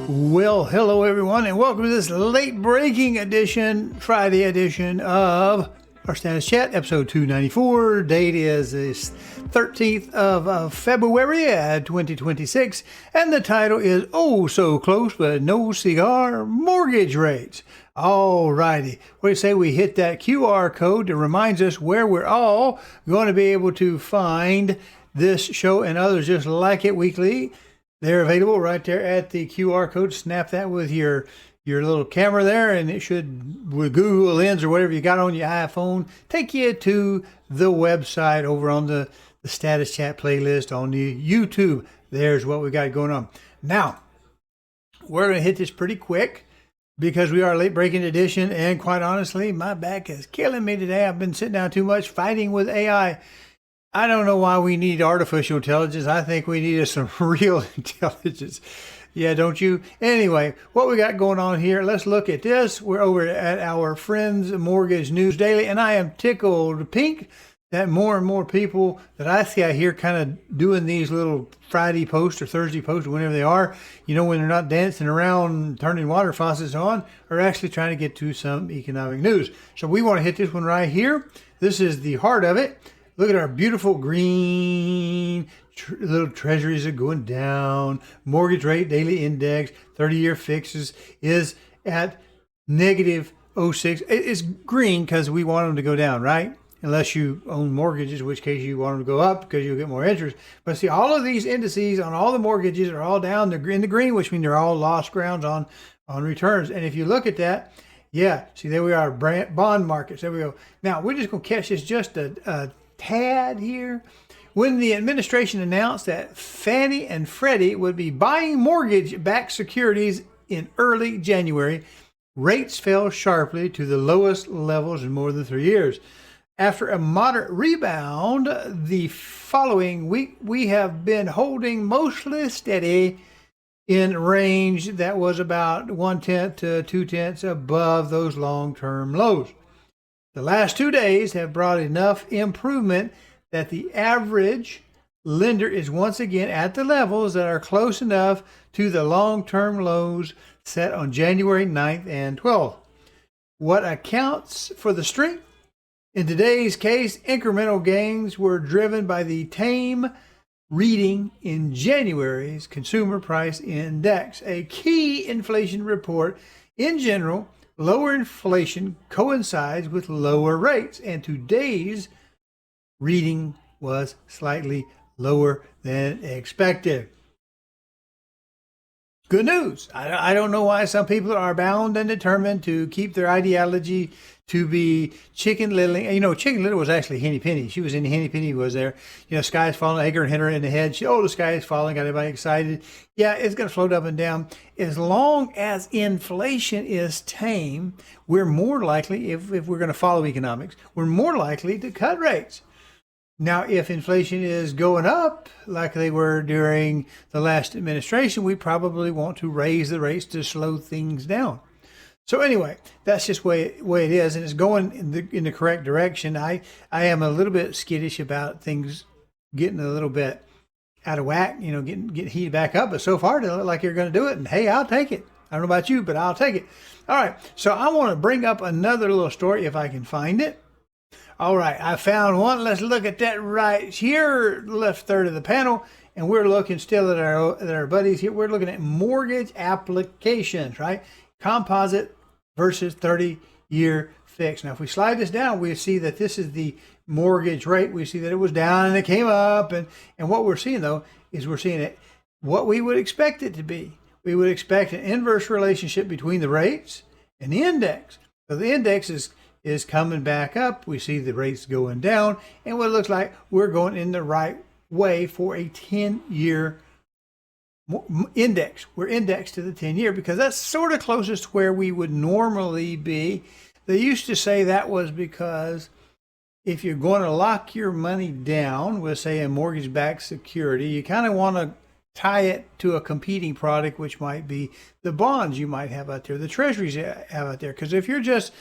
Well, hello everyone, and welcome to this late-breaking edition, Friday edition of our Status Chat, episode 294. Date is the 13th of February 2026, and the title is "Oh So Close But No Cigar Mortgage Rates." All righty, what do you say we hit that QR code that reminds us where we're all going to be able to find this show and others just like it weekly. They're available right there at the QR code. Snap that with your little camera there, and it should, with Google Lens or whatever you got on your iPhone, take you to the website over on the Status Chat playlist on the YouTube. There's what we got going on. Now, we're going to hit this pretty quick because we are a late breaking edition, and quite honestly, my back is killing me today. I've been sitting down too much fighting with AI. I don't know why we need artificial intelligence. I think we need some real intelligence. Yeah, don't you? Anyway, what we got going on here, let's look at this. We're over at our Friends Mortgage News Daily, and I am tickled pink that more and more people that I see out here kind of doing these little Friday posts or Thursday posts, or whenever they are, when they're not dancing around turning water faucets on, are actually trying to get to some economic news. So we want to hit this one right here. This is the heart of it. Look at our beautiful green little treasuries are going down. Mortgage rate daily index, 30-year fixes is at negative 0.6. It's green because we want them to go down, right? Unless you own mortgages, in which case you want them to go up because you'll get more interest. But see, all of these indices on all the mortgages are all down. They're in the green, which means they're all lost grounds on returns. And if you look at that, yeah, see, there we are, bond markets. There we go. Now, we're just going to catch this just a tad here. When the administration announced that Fannie and Freddie would be buying mortgage-backed securities in early January, rates fell sharply to the lowest levels in more than 3 years. After a moderate rebound the following week, we have been holding mostly steady in range that was about 1/10 to 2/10 above those long-term lows. The last 2 days have brought enough improvement that the average lender is once again at the levels that are close enough to the long-term lows set on January 9th and 12th. What accounts for the strength? In today's case, incremental gains were driven by the tame reading in January's Consumer Price Index, a key inflation report. In general, lower inflation coincides with lower rates, and today's reading was slightly lower than expected. Good news. I don't know why some people are bound and determined to keep their ideology to be Chicken Little. Chicken Little was actually Henny Penny. She was in Henny Penny was there. Sky's falling, Edgar hit her in the head. The sky is falling, got everybody excited. Yeah, it's going to float up and down. As long as inflation is tame, we're more likely, if we're going to follow economics, we're more likely to cut rates. Now, if inflation is going up like they were during the last administration, we probably want to raise the rates to slow things down. So anyway, that's just the way it is, and it's going in the correct direction. I am a little bit skittish about things getting a little bit out of whack, getting heated back up. But so far, they look like you're going to do it, and hey, I'll take it. I don't know about you, but I'll take it. All right, so I want to bring up another little story if I can find it. All right, I found one. Let's look at that right here, left third of the panel. And we're looking still at our buddies here. We're looking at mortgage applications, right? Composite versus 30-year fixed. Now, if we slide this down, we see that this is the mortgage rate. We see that it was down and it came up. And what we're seeing, though, is we're seeing it what we would expect it to be. We would expect an inverse relationship between the rates and the index. So the index is coming back up. We see the rates going down, and what it looks like we're going in the right way for a 10-year index. We're indexed to the 10-year because that's sort of closest to where we would normally be. They used to say that was because if you're going to lock your money down with, say, a mortgage-backed security, you kind of want to tie it to a competing product, which might be the bonds you might have out there, the treasuries you have out there. Because if you're just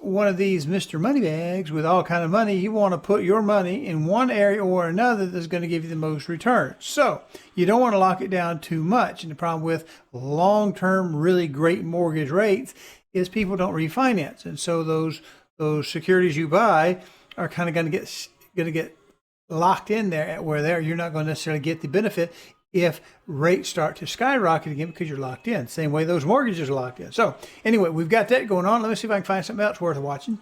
one of these Mr. Moneybags with all kind of money, you want to put your money in one area or another that's going to give you the most return. So you don't want to lock it down too much. And the problem with long-term, really great mortgage rates is people don't refinance. And so those securities you buy are kind of going to get locked in there at where you're not going to necessarily get the benefit if rates start to skyrocket again because you're locked in. Same way those mortgages are locked in. So anyway, we've got that going on. Let me see if I can find something else worth watching.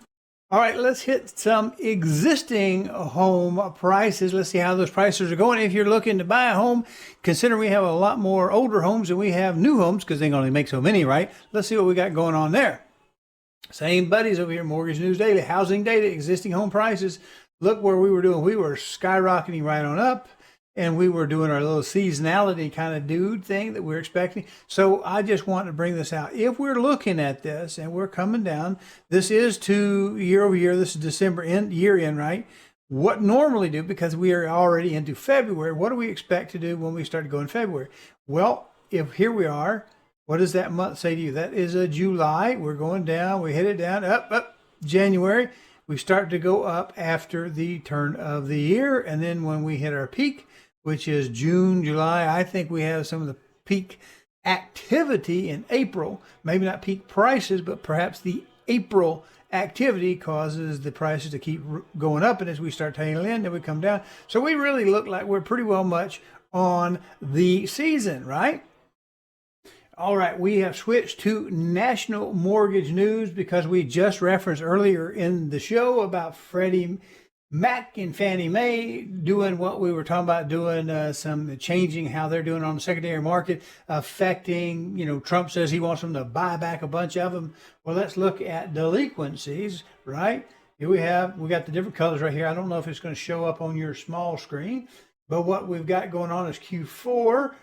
All right, let's hit some existing home prices. Let's see how those prices are going. If you're looking to buy a home, consider we have a lot more older homes than we have new homes because they only make so many, right? Let's see what we got going on there. Same buddies over here, Mortgage News Daily, housing data, existing home prices. Look where we were doing. We were skyrocketing right on up. And we were doing our little seasonality kind of dude thing that we're expecting. So I just want to bring this out. If we're looking at this and we're coming down, this is to year over year. This is December year end, right? What normally do, because we are already into February, what do we expect to do when we start to go in February? Well, if here we are, what does that month say to you? That is a July. We're going down. We hit it down, up, January. We start to go up after the turn of the year. And then when we hit our peak, which is June, July, I think we have some of the peak activity in April. Maybe not peak prices, but perhaps the April activity causes the prices to keep going up. And as we start tailing in, then we come down. So we really look like we're pretty well much on the season, right? All right, we have switched to national mortgage news because we just referenced earlier in the show about Freddie Mac and Fannie Mae doing what we were talking about, doing some changing how they're doing on the secondary market, affecting, Trump says he wants them to buy back a bunch of them. Well, let's look at delinquencies, right? Here we got the different colors right here. I don't know if it's going to show up on your small screen, but what we've got going on is Q4,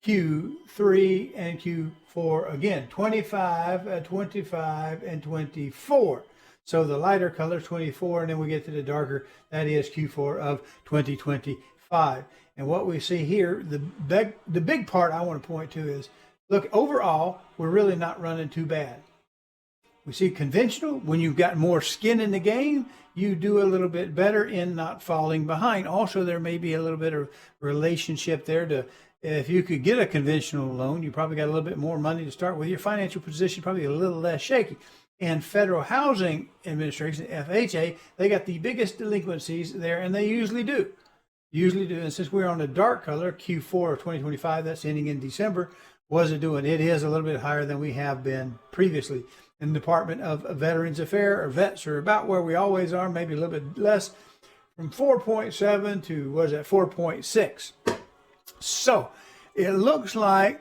Q3, and Q4 again, 25, 25, and 24. So the lighter color is 24, and then we get to the darker, that is Q4 of 2025. And what we see here, the big part I want to point to is, look, overall, we're really not running too bad. We see conventional, when you've got more skin in the game, you do a little bit better in not falling behind. Also, there may be a little bit of relationship there to, if you could get a conventional loan, you probably got a little bit more money to start with. Your financial position probably a little less shaky. And Federal Housing Administration, FHA, they got the biggest delinquencies there, and they usually do. And since we're on the dark color, Q4 of 2025, that's ending in December, what's it doing? It is a little bit higher than we have been previously. In the Department of Veterans Affairs, or vets, are about where we always are, maybe a little bit less, from 4.7 to, 4.6. So it looks like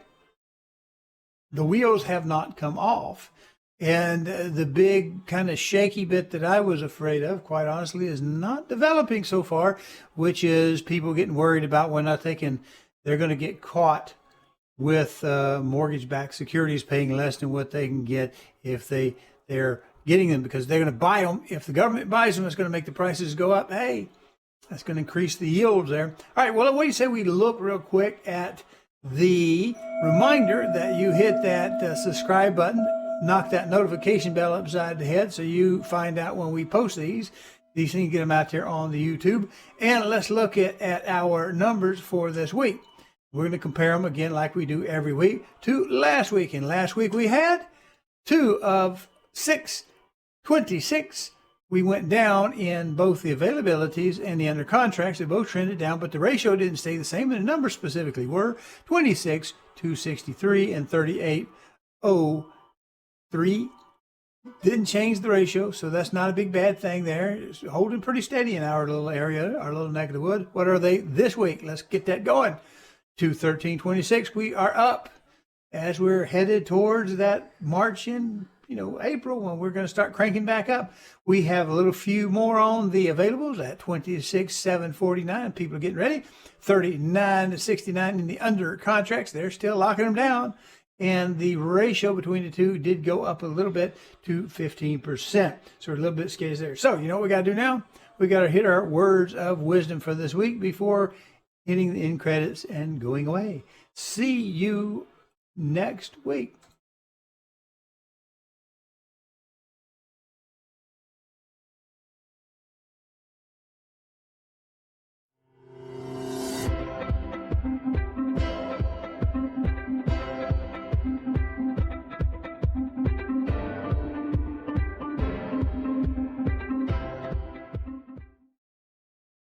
the wheels have not come off. And the big kind of shaky bit that I was afraid of, quite honestly, is not developing so far, which is people getting worried about whether or not they're going to get caught with mortgage-backed securities paying less than what they can get if they're getting them, because they're going to buy them. If the government buys them, it's going to make the prices go up. Hey, that's going to increase the yields there. All right, well, what do you say we look real quick at the reminder that you hit that subscribe button, knock that notification bell upside the head so you find out when we post these things, get them out there on the YouTube. And let's look at our numbers for this week. We're going to compare them again like we do every week to last week. And last week we had 2 of 626. We went down in both the availabilities and the under contracts. They both trended down, but the ratio didn't stay the same. And the numbers specifically were 26, 263, and 3803. Didn't change the ratio, so that's not a big bad thing there. It's holding pretty steady in our little area, our little neck of the wood. What are they this week? Let's get that going. 213.26. We are up as we're headed towards that March and April, when we're going to start cranking back up. We have a little few more on the availables at 26,749. People are getting ready. 39,69 in the under contracts. They're still locking them down. And the ratio between the two did go up a little bit to 15%. So we're a little bit skittish there. So you know what we got to do now? We got to hit our words of wisdom for this week before hitting the end credits and going away. See you next week.